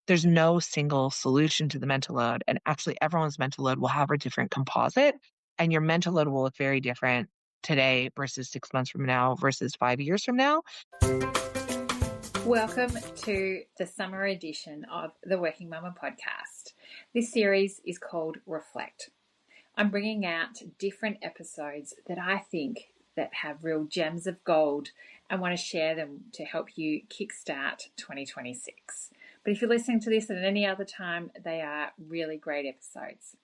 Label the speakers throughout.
Speaker 1: there's no single solution to the mental load. And actually, everyone's mental load will have a different composite, and your mental load will look very different today versus 6 months from now versus 5 years from now.
Speaker 2: Welcome to the summer edition of the Working Mama podcast. This series is called Reflect. I'm bringing out different episodes that I think that have real gems of gold and want to share them to help you kickstart 2026. But if you're listening to this at any other time, they are really great episodes.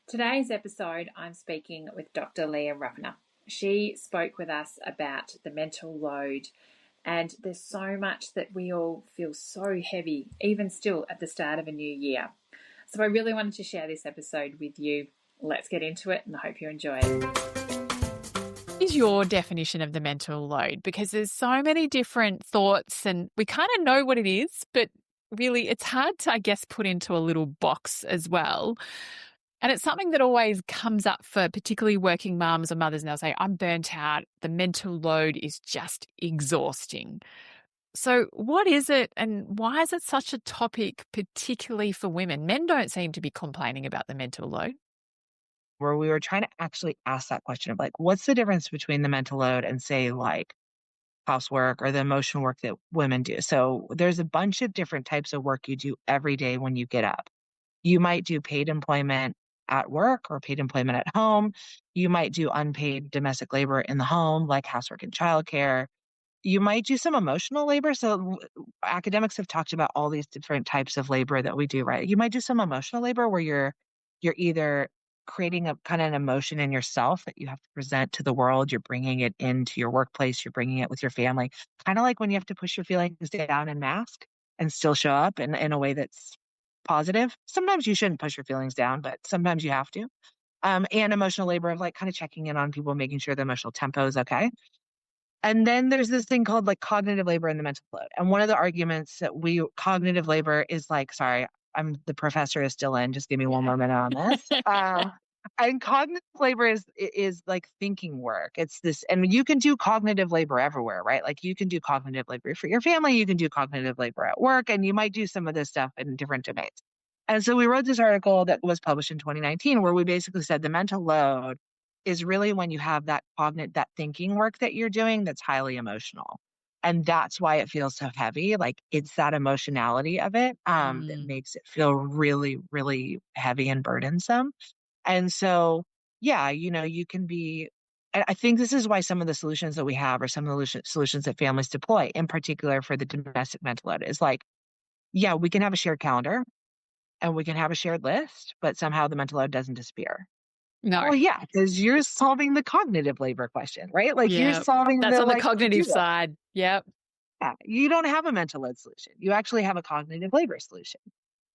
Speaker 2: Today's episode, I'm speaking with Dr. Leah Ruppaner. She spoke with us about the mental load, and there's so much that we all feel so heavy, even still at the start of a new year. So I really wanted to share this episode with you. Let's get into it, and I hope you enjoy it.
Speaker 3: Is your definition of the mental load? Because there's so many different thoughts and we kind of know what it is, but really it's hard to, I guess, put into a little box as well. And it's something that always comes up for particularly working mums or mothers, and they'll say, I'm burnt out. The mental load is just exhausting. So what is it and why is it such a topic, particularly for women? Men don't seem to be complaining about the mental load.
Speaker 1: Where we were trying to actually ask that question of like, what's the difference between the mental load and say like housework or the emotional work that women do? So there's a bunch of different types of work you do every day when you get up. You might do paid employment at work or paid employment at home. You might do unpaid domestic labor in the home, like housework and childcare. You might do some emotional labor. So academics have talked about all these different types of labor that we do, right? You might do some emotional labor where you're either creating a kind of an emotion in yourself that you have to present to the world. You're bringing it into your workplace. You're bringing it with your family. Kind of like when you have to push your feelings down and mask and still show up in a way that's positive. Sometimes you shouldn't push your feelings down, but sometimes you have to. And emotional labor of like kind of checking in on people, making sure the emotional tempo is okay. And then there's this thing called like cognitive labor and the mental load. And one of the arguments that cognitive labor is like, sorry, the professor is still in. Just give me one more minute on this. And cognitive labor is like thinking work. It's this, and you can do cognitive labor everywhere, right? Like you can do cognitive labor for your family, you can do cognitive labor at work, and you might do some of this stuff in different domains. And so we wrote this article that was published in 2019 where we basically said the mental load is really when you have that that thinking work that you're doing that's highly emotional. And that's why it feels so heavy. Like it's that emotionality of it that makes it feel really, really heavy and burdensome. And so, yeah, you can be, and I think this is why some of the solutions that we have are some of the solutions that families deploy, in particular for the domestic mental load, is like, yeah, we can have a shared calendar and we can have a shared list, but somehow the mental load doesn't disappear.
Speaker 3: No.
Speaker 1: Well, yeah, because you're solving the cognitive labor question, right? Like you're solving
Speaker 3: that's on the
Speaker 1: like,
Speaker 3: cognitive side. Yep.
Speaker 1: Yeah, you don't have a mental load solution. You actually have a cognitive labor solution.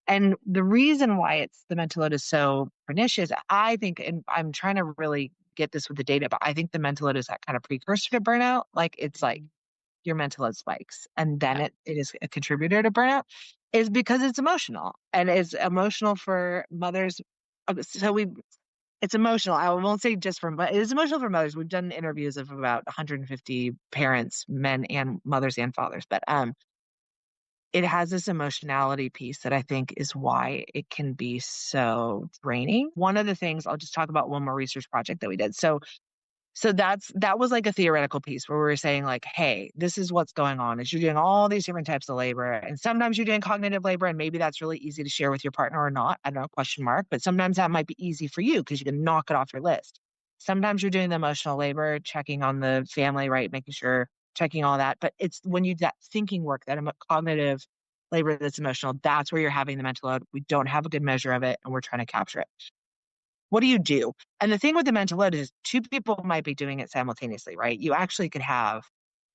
Speaker 1: And the reason why the mental load is so pernicious, I think, and I'm trying to really get this with the data, but I think the mental load is that kind of precursor to burnout. Like it's like your mental load spikes and then it is a contributor to burnout, is because it's emotional and it's emotional for mothers. So it's emotional. I won't say just but it is emotional for mothers. We've done interviews of about 150 parents, men and mothers and fathers, but it has this emotionality piece that I think is why it can be so draining. One of the things, I'll just talk about one more research project that we did. So that was like a theoretical piece where we were saying like, hey, this is what's going on is you're doing all these different types of labor. And sometimes you're doing cognitive labor and maybe that's really easy to share with your partner or not. I don't know, question mark. But sometimes that might be easy for you because you can knock it off your list. Sometimes you're doing the emotional labor, checking on the family, right? Making sure, checking all that. But it's when you do that thinking work, that cognitive labor that's emotional, that's where you're having the mental load. We don't have a good measure of it and we're trying to capture it. What do you do? And the thing with the mental load is two people might be doing it simultaneously, right? You actually could have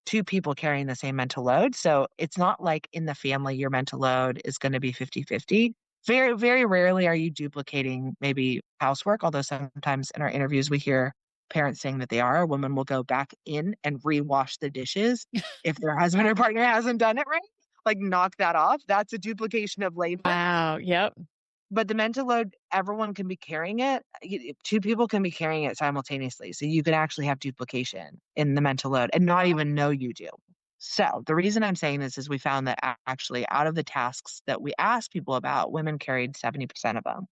Speaker 1: two people carrying the same mental load. So it's not like in the family, your mental load is going to be 50-50. Very, very rarely are you duplicating maybe housework, although sometimes in our interviews we hear parents saying that they are. A woman will go back in and rewash the dishes if their husband or partner hasn't done it right. Like knock that off. That's a duplication of labor.
Speaker 3: Wow. Yep.
Speaker 1: But the mental load, everyone can be carrying it. Two people can be carrying it simultaneously. So you could actually have duplication in the mental load and not even know you do. So the reason I'm saying this is we found that actually out of the tasks that we asked people about, women carried 70% of them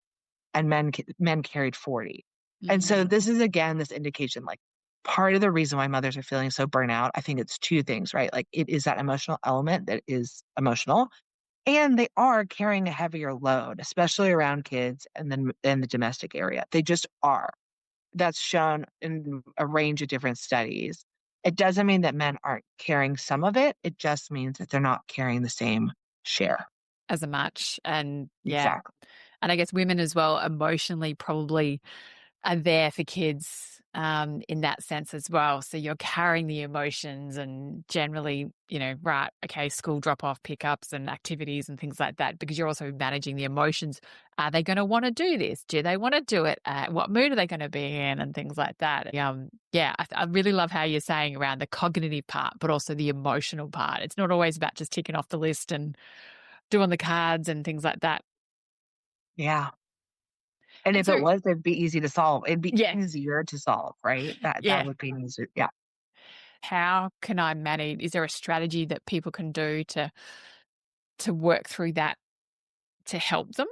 Speaker 1: and men carried 40. And so
Speaker 3: Mm.
Speaker 1: this is again this indication like part of the reason why mothers are feeling so burnout, I think it's two things, right? Like it is that emotional element that is emotional, and they are carrying a heavier load, especially around kids and then in the domestic area. They just are. That's shown in a range of different studies. It doesn't mean that men aren't carrying some of it. It just means that they're not carrying the same share.
Speaker 3: As a match. And yeah.
Speaker 1: Exactly.
Speaker 3: And I guess women as well emotionally probably are there for kids in that sense as well. So you're carrying the emotions and generally, right, okay, school drop off pickups and activities and things like that, because you're also managing the emotions. Are they going to want to do this? Do they want to do it? What mood are they going to be in and things like that? Yeah, I really love how you're saying around the cognitive part, but also the emotional part. It's not always about just ticking off the list and doing the cards and things like that.
Speaker 1: Yeah. And
Speaker 3: And
Speaker 1: if it
Speaker 3: so,
Speaker 1: was, it'd be easy to solve. It'd be
Speaker 3: yeah,
Speaker 1: easier to solve, right? That
Speaker 3: yeah.
Speaker 1: would be easier. Yeah.
Speaker 3: How can I manage? Is there a strategy that people can do to work through that to help them?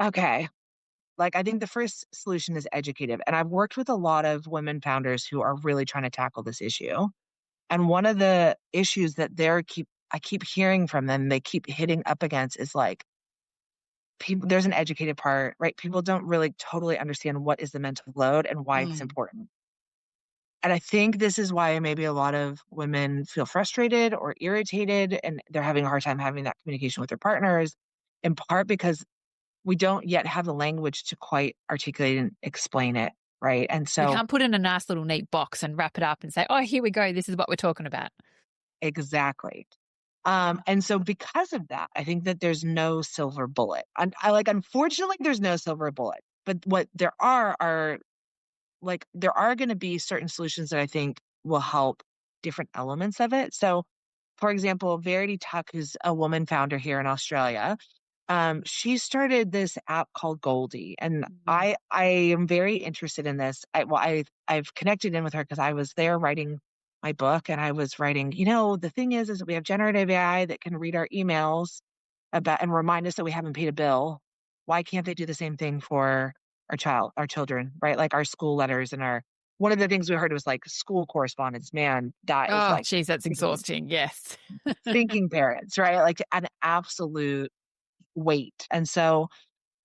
Speaker 1: Okay. Like I think the first solution is educative. And I've worked with a lot of women founders who are really trying to tackle this issue. And one of the issues that I keep hearing from them, they keep hitting up against is like people there's an educated part, right? People don't really totally understand what is the mental load and why it's
Speaker 3: Mm.
Speaker 1: important. And I think this is why maybe a lot of women feel frustrated or irritated and they're having a hard time having that communication with their partners, in part because we don't yet have the language to quite articulate and explain it, right? And
Speaker 3: We
Speaker 1: so
Speaker 3: can't put in a nice little neat box and wrap it up and say, "Oh, here we go. This is what we're talking about."
Speaker 1: exactly. And so because of that, I think that there's no silver bullet. And I like unfortunately there's no silver bullet. But what there are going to be certain solutions that I think will help different elements of it. So, for example, Verity Tuck, who's a woman founder here in Australia, she started this app called Goldie, and
Speaker 3: Mhm.
Speaker 1: I am very interested in this. I've connected in with her because I was there writing my book, and I was writing. The thing is that we have generative AI that can read our emails about and remind us that we haven't paid a bill. Why can't they do the same thing for our children, right? Like our school letters and our. One of the things we heard was like school correspondence. Man, that is
Speaker 3: Oh,
Speaker 1: like
Speaker 3: geez, that's exhausting. Yes.
Speaker 1: thinking parents, right? Like an absolute weight. And so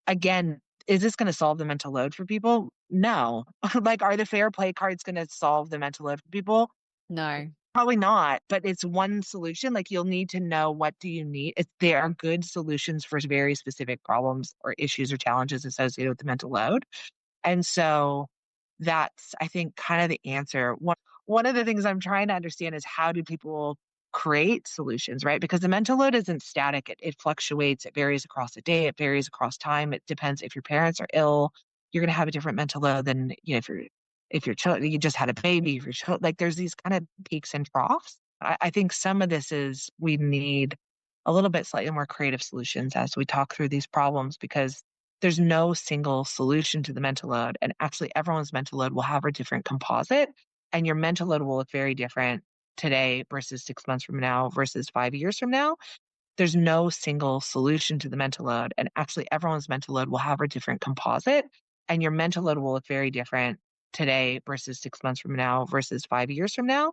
Speaker 1: again, is this going to solve the mental load for people? No. Like, are the fair play cards going to solve the mental load for people?
Speaker 3: No.
Speaker 1: Probably not, but it's one solution. Like, you'll need to know what do you need. There are good solutions for very specific problems or issues or challenges associated with the mental load. And so that's, I think, kind of the answer. One of the things I'm trying to understand is how do people create solutions, right? Because the mental load isn't static. It fluctuates. It varies across the day. It varies across time. It depends if your parents are ill, you're going to have a different mental load than, if your child, you just had a baby, if your child, like there's these kind of peaks and troughs. I think some of this is we need a little bit slightly more creative solutions as we talk through these problems because there's no single solution to the mental load. And actually, everyone's mental load will have a different composite, and your mental load will look very different today versus 6 months from now versus 5 years from now. There's no single solution to the mental load. And actually, everyone's mental load will have a different composite, and your mental load will look very different today versus 6 months from now versus 5 years from now.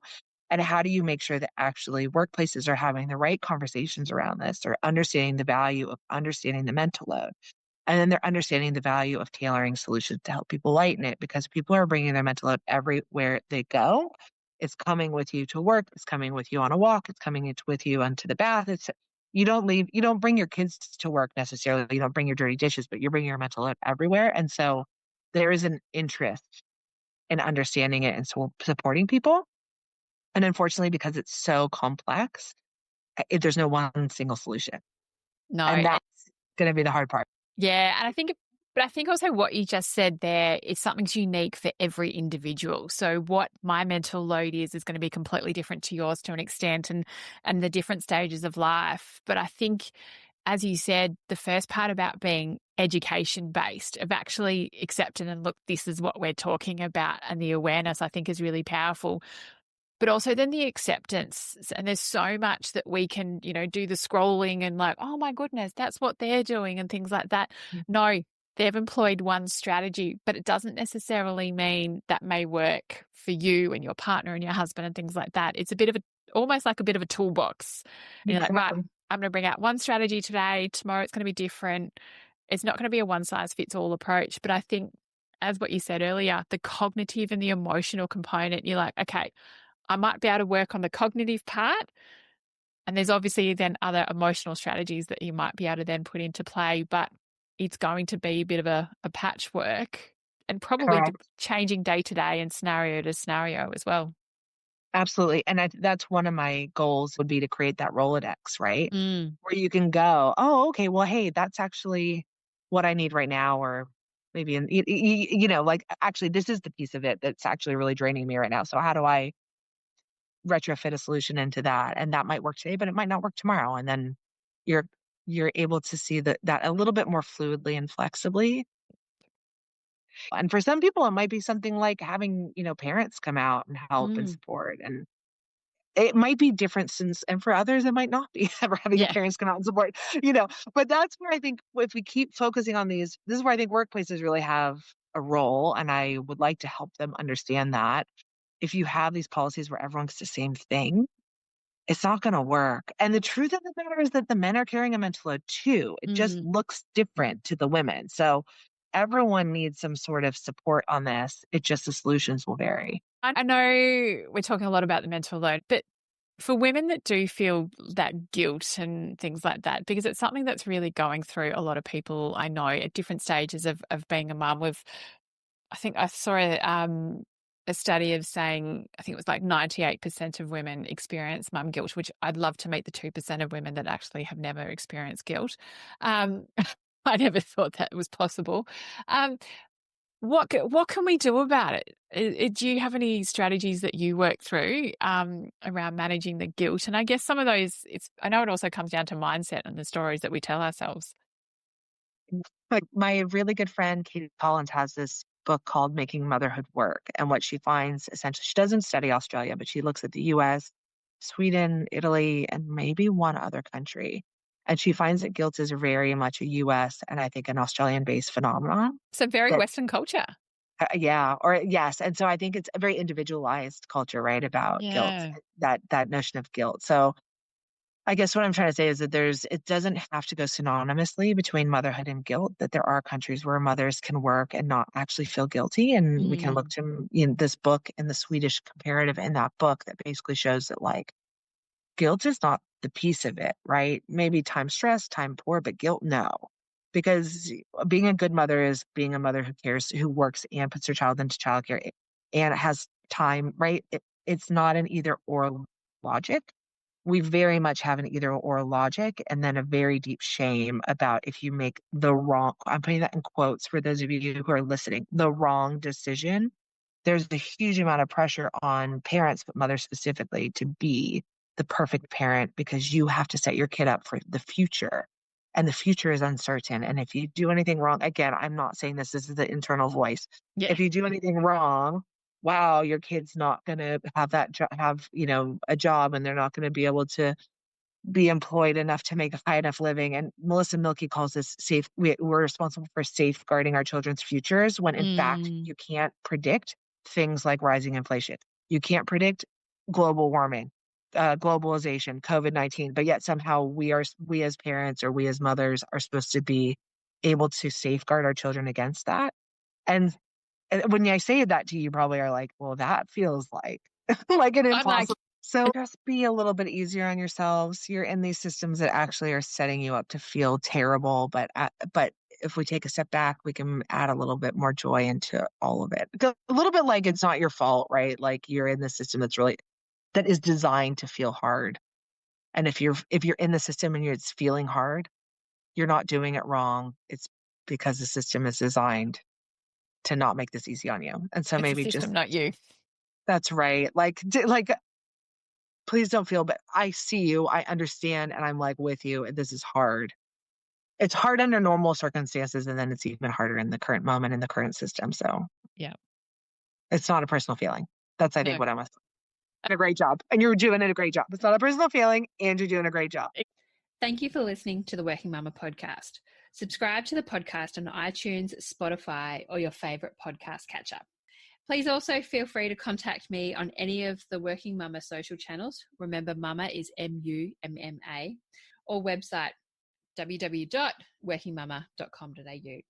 Speaker 1: And how do you make sure that actually workplaces are having the right conversations around this or understanding the value of understanding the mental load? And then they're understanding the value of tailoring solutions to help people lighten it because people are bringing their mental load everywhere they go. It's coming with you to work. It's coming with you on a walk. It's coming with you onto the bath. You don't bring your kids to work necessarily. You don't bring your dirty dishes, but you're bringing your mental load everywhere. And so there is an interest in understanding it and so supporting people. And unfortunately, because it's so complex, there's no one single solution.
Speaker 3: No.
Speaker 1: And that's going to be the hard part.
Speaker 3: Yeah, and but I think also what you just said there is something's unique for every individual. So what my mental load is going to be completely different to yours to an extent, and the different stages of life. But I think, as you said, the first part about being education based, of actually accepting and look, this is what we're talking about, and the awareness I think is really powerful. but also then the acceptance. And there's so much that we can, do the scrolling and like, oh my goodness, that's what they're doing and things like that. No, they've employed one strategy, but it doesn't necessarily mean that may work for you and your partner and your husband and things like that. It's almost like a bit of a toolbox. And you're like, right,
Speaker 1: Exactly.
Speaker 3: I'm going to bring out one strategy today. Tomorrow it's going to be different. It's not going to be a one size fits all approach. But I think, as what you said earlier, the cognitive and the emotional component, you're like, okay, I might be able to work on the cognitive part. And there's obviously then other emotional strategies that you might be able to then put into play, but it's going to be a bit of a patchwork and probably
Speaker 1: Correct.
Speaker 3: changing day to day and scenario to scenario as well.
Speaker 1: Absolutely. And that's one of my goals would be to create that Rolodex, right?
Speaker 3: Mm,
Speaker 1: Where you can go, oh, okay, well, hey, that's actually what I need right now. Or maybe, like, actually, this is the piece of it that's actually really draining me right now. So how do I retrofit a solution into that? And that might work today, but it might not work tomorrow. And then you're, you're able to see that a little bit more fluidly and flexibly. And for some people, it might be something like having, parents come out and help and
Speaker 3: mm,
Speaker 1: support. And it might be different since, and for others, it might not be ever having the
Speaker 3: yeah.
Speaker 1: parents come out and support, but that's where I think if we keep focusing on this is where I think workplaces really have a role. And I would like to help them understand that if you have these policies where everyone gets the same thing, it's not going to work. And the truth of the matter is that the men are carrying a mental load too. It just
Speaker 3: Mm.
Speaker 1: looks different to the women. So everyone needs some sort of support on this. It just the solutions will vary.
Speaker 3: I know we're talking a lot about the mental load, but for women that do feel that guilt and things like that, because it's something that's really going through a lot of people I know at different stages of being a mum. I think I saw a study of saying, I think it was like 98% of women experience mum guilt, which I'd love to meet the 2% of women that actually have never experienced guilt. Um, I never thought that was possible. Um, what can we do about it? Do you have any strategies that you work through around managing the guilt? And I guess some of those, I know it also comes down to mindset and the stories that we tell ourselves.
Speaker 1: Like my really good friend Katie Collins has this book called Making Motherhood Work. And what she finds essentially, she doesn't study Australia, but she looks at the US, Sweden, Italy, and maybe one other country. And she finds that guilt is very much a US and I think an Australian based phenomenon.
Speaker 3: So very
Speaker 1: That,
Speaker 3: Western culture.
Speaker 1: yeah, or yes. And so I think it's a very individualized culture, right? About guilt,
Speaker 3: Yeah.
Speaker 1: that notion of guilt. So I guess what I'm trying to say is that it doesn't have to go synonymously between motherhood and guilt, that there are countries where mothers can work and not actually feel guilty. And we can look
Speaker 3: Mm,
Speaker 1: to this book and the Swedish comparative in that book that basically shows that like guilt is not the piece of it, right? Maybe time stressed, time poor, but guilt, no. Because being a good mother is being a mother who cares, who works and puts her child into childcare and has time, right? It's not an either or logic. We very much have an either or logic and then a very deep shame about if you make the wrong, I'm putting that in quotes for those of you who are listening, the wrong decision. There's a huge amount of pressure on parents, but mothers specifically, to be the perfect parent because you have to set your kid up for the future. And the future is uncertain. And if you do anything wrong, again, I'm not saying this is the internal voice.
Speaker 3: yeah.
Speaker 1: If you do anything wrong, wow, your kid's not going to have a job and they're not going to be able to be employed enough to make a high enough living. And Melissa Milky calls this we're responsible for safeguarding our children's futures when in fact
Speaker 3: Mm,
Speaker 1: you can't predict things like rising inflation. You can't predict global warming, globalization, COVID-19, but yet somehow we as parents or we as mothers are supposed to be able to safeguard our children against that. And when I say that to you, you probably are like, well, that feels like like an
Speaker 3: I'm like,
Speaker 1: impossible. So just be a little bit easier on yourselves. You're in these systems that actually are setting you up to feel terrible, but if we take a step back, we can add a little bit more joy into all of it. A little bit like it's not your fault, right? Like you're in the system that is designed to feel hard. And if you're in the system and it's feeling hard, you're not doing it wrong. It's because the system is designed to not make this easy on you. And so
Speaker 3: it's the
Speaker 1: maybe just
Speaker 3: system, not you.
Speaker 1: that's right. Like please don't feel but I see you, I understand, and I'm like with you. And this is hard. It's hard under normal circumstances, and then it's even harder in the current moment in the current system. So
Speaker 3: Yeah.
Speaker 1: it's not a personal feeling. That's I think
Speaker 3: No.
Speaker 1: what I must. a great job. And you're doing a great job. It's not a personal feeling, and you're doing a great job.
Speaker 2: Thank you for listening to the Working Mama podcast. Subscribe to the podcast on iTunes, Spotify, or your favorite podcast catcher. Please also feel free to contact me on any of the Working Mama social channels. Remember, Mama is MUMMA, or website www.workingmama.com.au.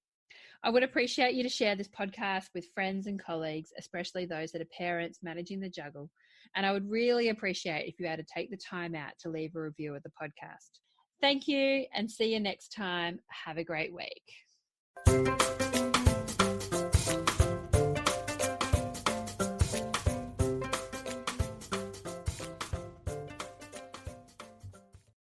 Speaker 2: I would appreciate you to share this podcast with friends and colleagues, especially those that are parents managing the juggle. And I would really appreciate if you had to take the time out to leave a review of the podcast. Thank you, and see you next time. Have a great week.